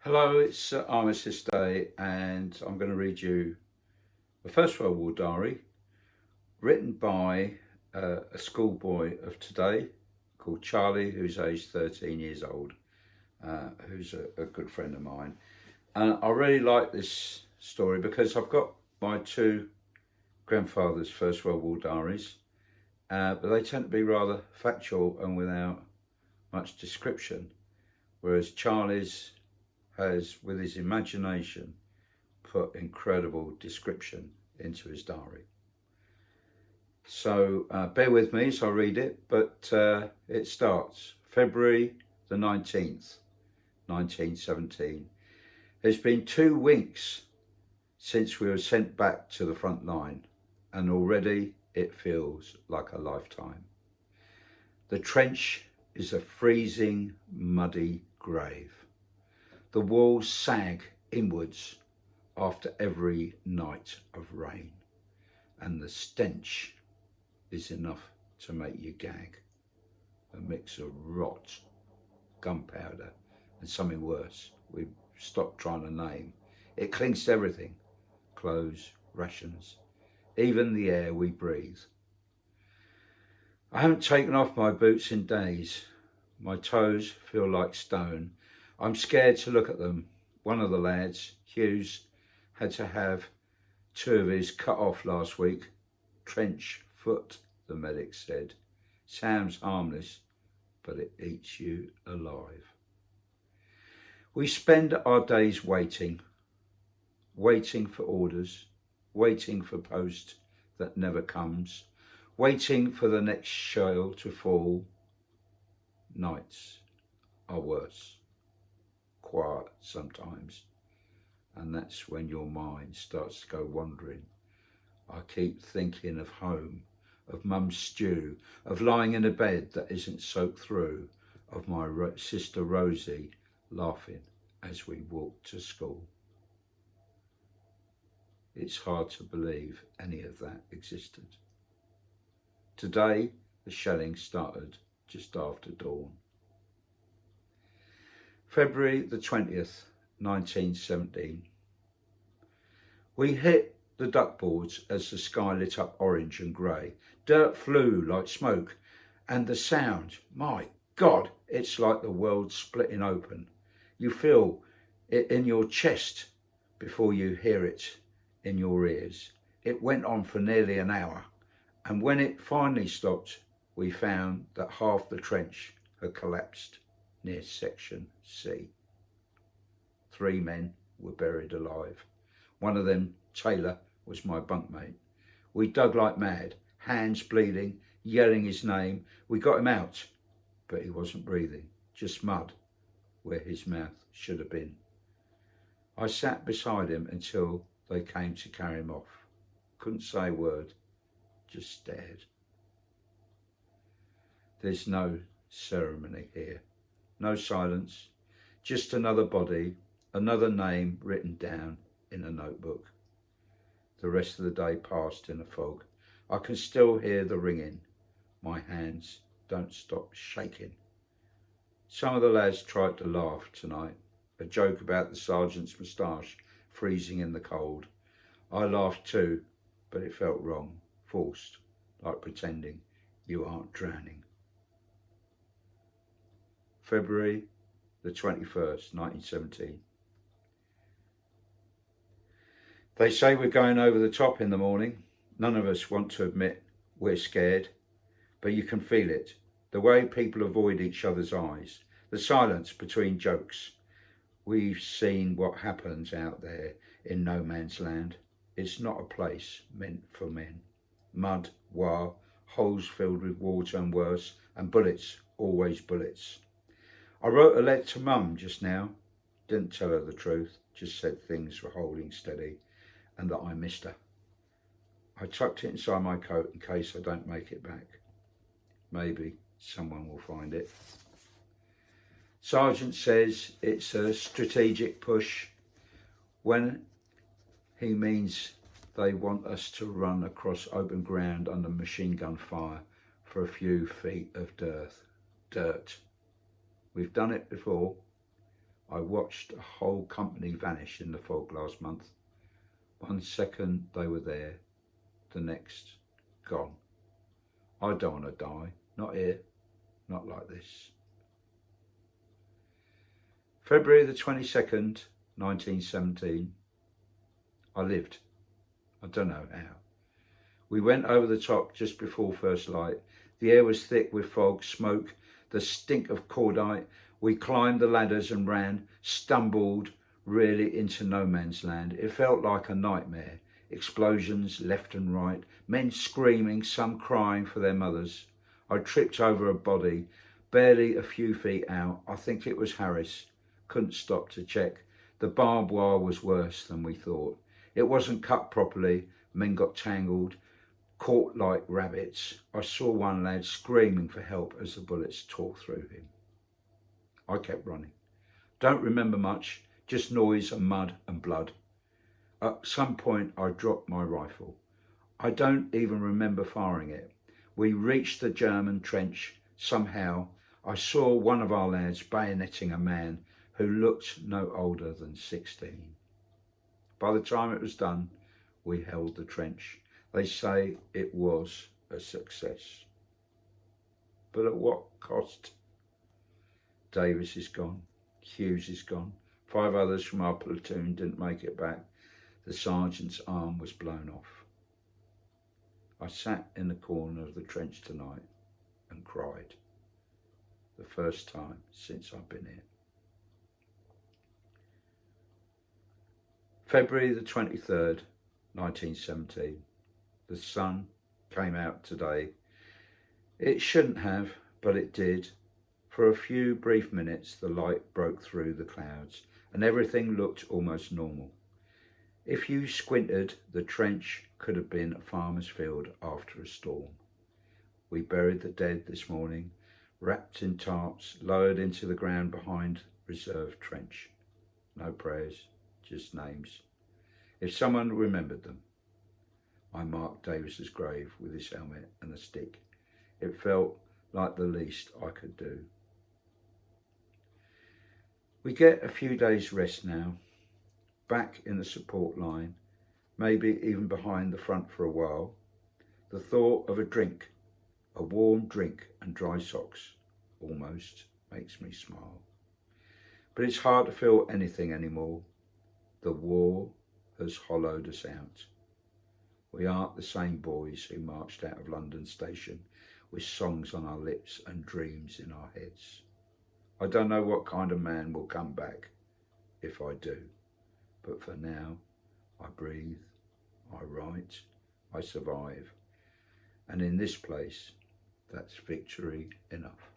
Hello, it's Armistice Day, and I'm going to read you the First World War diary written by a schoolboy of today called Charlie, who's aged 13 years old, who's a good friend of mine. And I really like this story because I've got my two grandfather's First World War diaries, but they tend to be rather factual and without much description, whereas Charlie's has, with his imagination, put incredible description into his diary. So bear with me as I read it, but it starts February the 19th, 1917. It's been 2 weeks since we were sent back to the front line, and already it feels like a lifetime. The trench is a freezing, muddy grave. The walls sag inwards after every night of rain, and the stench is enough to make you gag. A mix of rot, gunpowder, and something worse we've stopped trying to name. It clings to everything: clothes, rations, even the air we breathe. I haven't taken off my boots in days. My toes feel like stone. I'm scared to look at them. One of the lads, Hughes, had to have 2 of his cut off last week. Trench foot, the medic said. Sounds harmless, but it eats you alive. We spend our days waiting for orders, waiting for post that never comes, waiting for the next shell to fall. Nights are worse. Quiet sometimes, and that's when your mind starts to go wandering. I keep thinking of home, of mum's stew, of lying in a bed that isn't soaked through, of my sister Rosie laughing as we walked to school. It's hard to believe any of that existed. Today the shelling started just after dawn. February the 20th, 1917. We hit the duckboards as the sky lit up orange and grey. Dirt flew like smoke, and the sound, my God, it's like the world splitting open. You feel it in your chest before you hear it in your ears. It went on for nearly an hour, and when it finally stopped, we found that half the trench had collapsed near section C. 3 men were buried alive. One of them, Taylor, was my bunkmate. We dug like mad, hands bleeding, yelling his name. We got him out, but he wasn't breathing, just mud where his mouth should have been. I sat beside him until they came to carry him off. Couldn't say a word, just stared. There's no ceremony here. No silence, just another body, another name written down in a notebook. The rest of the day passed in a fog. I can still hear the ringing. My hands don't stop shaking. Some of the lads tried to laugh tonight, a joke about the sergeant's moustache freezing in the cold. I laughed too, but it felt wrong, forced, like pretending you aren't drowning. February the 21st, 1917. They say we're going over the top in the morning. None of us want to admit we're scared, but you can feel it. The way people avoid each other's eyes, the silence between jokes. We've seen what happens out there in no man's land. It's not a place meant for men. Mud, wire, holes filled with water and worse, and bullets, always bullets. I wrote a letter to Mum just now. Didn't tell her the truth, just said things were holding steady and that I missed her. I tucked it inside my coat in case I don't make it back. Maybe someone will find it. Sergeant says it's a strategic push. When he means they want us to run across open ground under machine gun fire for a few feet of dirt. We've done it before. I watched a whole company vanish in the fog last month. 1 second they were there, the next gone. I don't want to die, not here, not like this. February the 22nd, 1917. I lived. I don't know how. We went over the top just before first light. The air was thick with fog, smoke, the stink of cordite. We climbed the ladders and ran, stumbled really into no man's land. It felt like a nightmare. Explosions left and right, men screaming, some crying for their mothers. I tripped over a body, barely a few feet out. I think it was Harris. Couldn't stop to check. The barbed wire was worse than we thought. It wasn't cut properly. Men got tangled, caught like rabbits. I saw one lad screaming for help as the bullets tore through him. I kept running. Don't remember much, just noise and mud and blood. At some point I dropped my rifle. I don't even remember firing it. We reached the German trench somehow. I saw one of our lads bayoneting a man who looked no older than 16. By the time it was done, we held the trench. They say it was a success. But at what cost? Davis is gone. Hughes is gone. 5 others from our platoon didn't make it back. The sergeant's arm was blown off. I sat in the corner of the trench tonight and cried. The first time since I've been here. February the 23rd, 1917. The sun came out today. It shouldn't have, but it did. For a few brief minutes, the light broke through the clouds and everything looked almost normal. If you squinted, the trench could have been a farmer's field after a storm. We buried the dead this morning, wrapped in tarps, lowered into the ground behind reserve trench. No prayers, just names. If someone remembered them. I marked Davis's grave with his helmet and a stick. It felt like the least I could do. We get a few days rest now, back in the support line, maybe even behind the front for a while. The thought of a drink, a warm drink and dry socks, almost makes me smile. But it's hard to feel anything anymore. The war has hollowed us out. We aren't the same boys who marched out of London Station with songs on our lips and dreams in our heads. I don't know what kind of man will come back if I do, but for now, I breathe, I write, I survive, and in this place, that's victory enough.